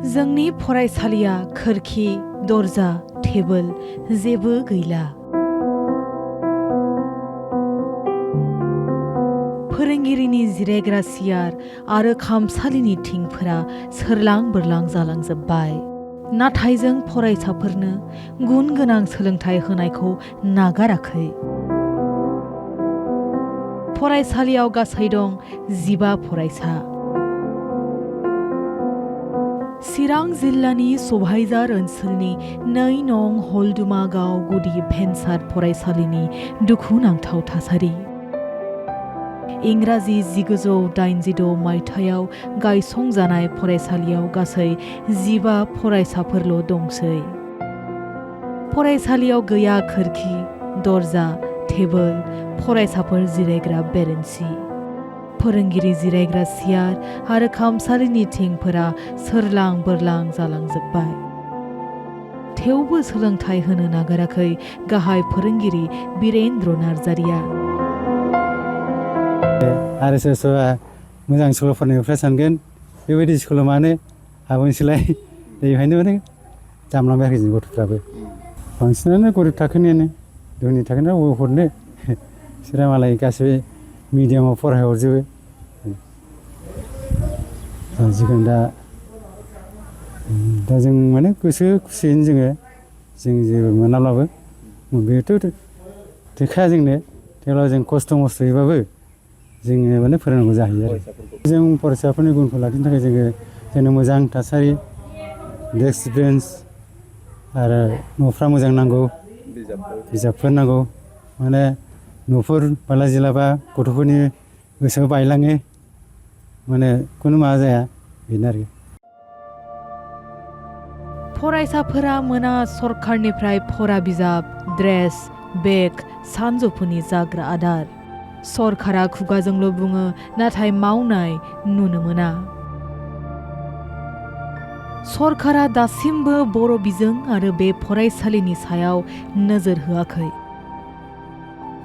जोंनि फरायसालिया खोरखि, दरजा, टेबोल जेबो गैला। फोरोंगिरिनि जिरायग्रा सियार आरो खामसालिनि थिंफोरा सोरलां बोरलां जालांजोब्बाय। नाथाय जों फरायसाफोरनो गुन गोनां सोलोंथाइ होनायखौ नागाराखै। फरायसालियाव गासै दं 15 फरायसा। चिरां जिल्लानि सबाइझार ओनसोलनि 2 नं हलदुमागाव गुदि भेन्सार फरायसालिनि दुखुनांथाव थासारि। इंराजि 1986 मायथाइयाव गायसंजानाय फरायसालियाव गासै 15 फरायसाफोरल' दंसै। फरायसालियाव गैया खोरखि, दरजा, टेबोल, फरायसाफोर जिरायग्रा बेरेन्सि। फोरोंगिरि जिरायग्रा सियार आरो खामसालिनि थिंफोरा सोरलां बोरलां जालांजोब्बाय। थेवबो सोलोंथाइ होनो नागाराखै गाहाय फोरोंगिरि बिरेन्द्र नार्जारिया। आरो सोरबा सोरबा मोजां स्कुलाव फरायनायफ्रा सानगोन बेबायदि स्कुलाव मानो हाबोनोसैलाय, बेनिखायनो माने जामलांबाय आरोखि जों गथ'फ्राबो। बांसिनानो गरिब थाखोनियानो, धोनि थाखोना बबाव हरनो, बिसोरो मालाय गासिबो मिडियामाव फरायहरजोबो। जिखुनु दा जों माने गोसो खुसियैनो जों जेबो मोनाब्लाबो बेथ' थोखाया जोंनो, थेवब्लाबो जों खस्थ' मस्थ'यैबाबो जोङो माने फोरोंनांगौ जाहैयो आरो। जों फरायसाफोरनि गुनखौ लाखिनो थाखाय जोंनो मोजां थासारि, डेस्क बेन्स आरो न'फ्रा मोजां नांगौ, बिजाबफोर नांगौ। माने न'फोर बायला जिलाबा गथ'फोरनि गोसोआ बायलाङो, माने खुनु माबा जाया, बेनो आरो। फरायसाफोरा मोना सरकारनिफ्राय फरा बिजाब, ड्रेस, बेग, सानजौफुनि जाग्रा आदार। सरकारा खुगाजोंल' बुङो, नाथाय मावनाय नुनो मोना। सरकारा दासिमबो बर' बिजों आरो बे फरायसालिनि सायाव नोजोर होआखै।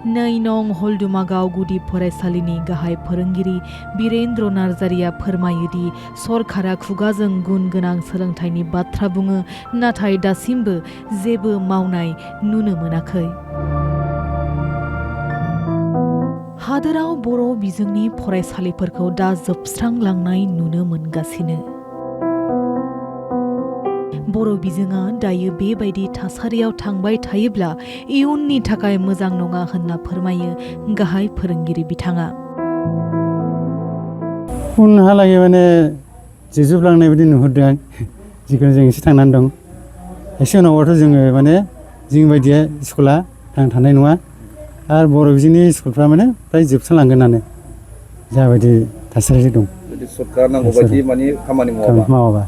2 नं हलदुमागाव गुदि फरायसालिनि गाहाय फोरोंगिरि बिरेन्द्र नार्जारिया फोरमायोदि सरकारा खुगाजों गुन गोनां सोलोंथाइनि बाथ्रा बुङो, नाथाय दासिमबो जेबो मावनाय नुनो मोनाखै। हादोराव बर' बिजोंनि फरायसालिफोरखौ दा जोबस्रांलांनाय नुनो मोनगासिनो। बर' बिजोङा दायो बेबायदि थासारियाव थांबाय थायोब्ला इयुननि थाखाय मोजां नङा होनना फोरमायो गाहाय फोरोंगिरि बिथाङा। उनहालागै माने जोबजोबलांनाय बायदि नुहुरदों आं। जिखुनु जों एसे थांनानै दं। एसे उनावबाथ' जोङो माने जोंनि बायदि स्कुला थांना थानाय नङा। आरो बर' बिजोंनि स्कुलफ्रा माने फ्राय जोबस्रांलांगोनानो, जाबायदि थासारि दं। जुदि सरकारा नांगौ बायदि माने खामानि मावाबा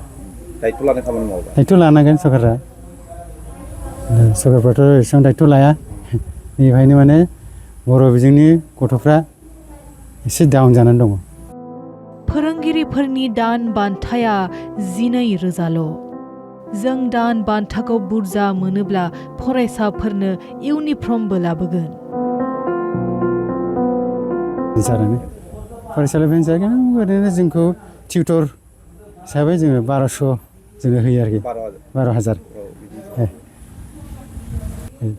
दायथ' लानाय खामानि मावाबा। दायथ' लानांगोन सरकारा। सरकारफ्राथ' एसेबां दायथ' लाया। बेनिखायनो माने बर' बिजोंनि गथ'फ्रा एसे डाउन जानानै दङ। फोरोंगिरिफोरनि दान बान्थाया 12,000ल'। जों दान बान्थाखौ बुरजा मोनोब्ला फरायसाफोरनो इउनिफर्मबो लाबोगोन। फरायसालिफोरनि जायगायाव ओरैनो जोंखौ टिउटर हिसाबै जोङो 1200 जोङो होयो आरोखि। 12,000।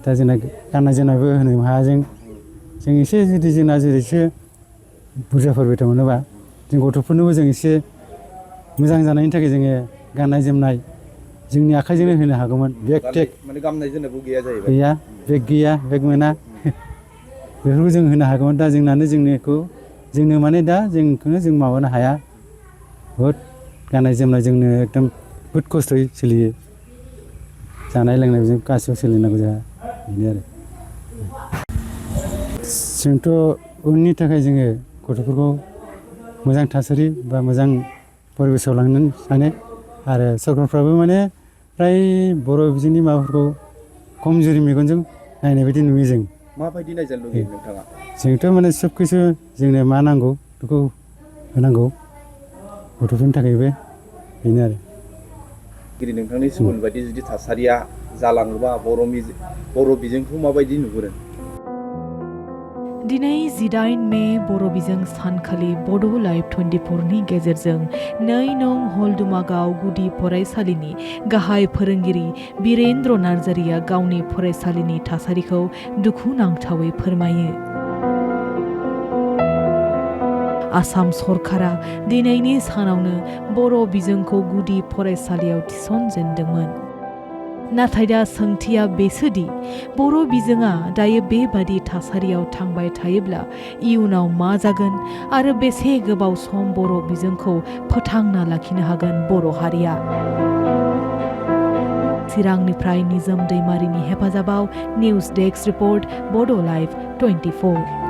दा जोंना गाननाय जोमनायबो होनो हाया जों एसे जुदि जोंना जेरैसो बुरजाफोर बेथन मोनोबा जों गथ'फोरनोबो जों एसे मोजां जानायनि थाखाय जोङो गाननाय जोमनाय जोंनि आखाइजोंनो होनो हागौमोन। बेग टेग माने गाननाय जोमनायबो गैया जाहैबाय। गैया, बेग गैया, बेग मोना। बेफोरखौ जों होनो हागौमोन। दा जोंनो माने दा जोंखौनो जों माबानो हाया। बहुद गाननाय जोमनाय जोंनो एकदम बहुद खस्थ'यै सोलियो। जानाय लोंनायजों गासिबो सोलिनांगौ जोंहा, बेनो आरो। जोंथ' उननि थाखाय जोङो गथ'फोरखौ मोजां थासारि बा मोजां परिबेसाव लांनो सानो। आरो सरकारफ्राबो माने फ्राय बर' बिजोंनि माबाफोरखौ खमजुरि मेगनजों नायनाय बायदि नुयो जों। माबायदि नायजानो लुगैयो नोंथाङा? जोंथ' माने सोबखौसो जोंनो मा नांगौ बेखौ होनांगौ गथ'फोरनि थाखायबो, बेनो आरो। नोंथांनि स्कुल बायदि जुदि थासारिया जालाङोबा बर' बिजोंखौ माबायदि नुहुरो? दिनै 18 मे बर' बिजों सानखालि बड' लाइभ 24 नि गेजेरजों 2 नं हल्दुमागाव गुदि फरायसालिनि गाहाय फोरोंगिरि बिरेन्द्र नार्जारिया गावनि फरायसालिनि थासारिखौ दुखुनांथावै फोरमायो। आसाम सरकारा दिनैनि सानावनो बर' बिजोंखौ गुदि फरायसालियाव थिसनजेनदोंमोन। नाथाय दा सोंथिया बेसोदि बर' बिजोङा दायो बेबादि थासारियाव थांबाय थायोब्ला इयुनाव मा जागोन आरो बेसे गोबाव सम बर' बिजोंखौ फोथांना लाखिनो हागोन बर' हारिया। चिरांनिफ्राय निजोम दैमारिनि हेफाजाबाव निउज डेस्क रिपर्ट बड' लाइभ 24।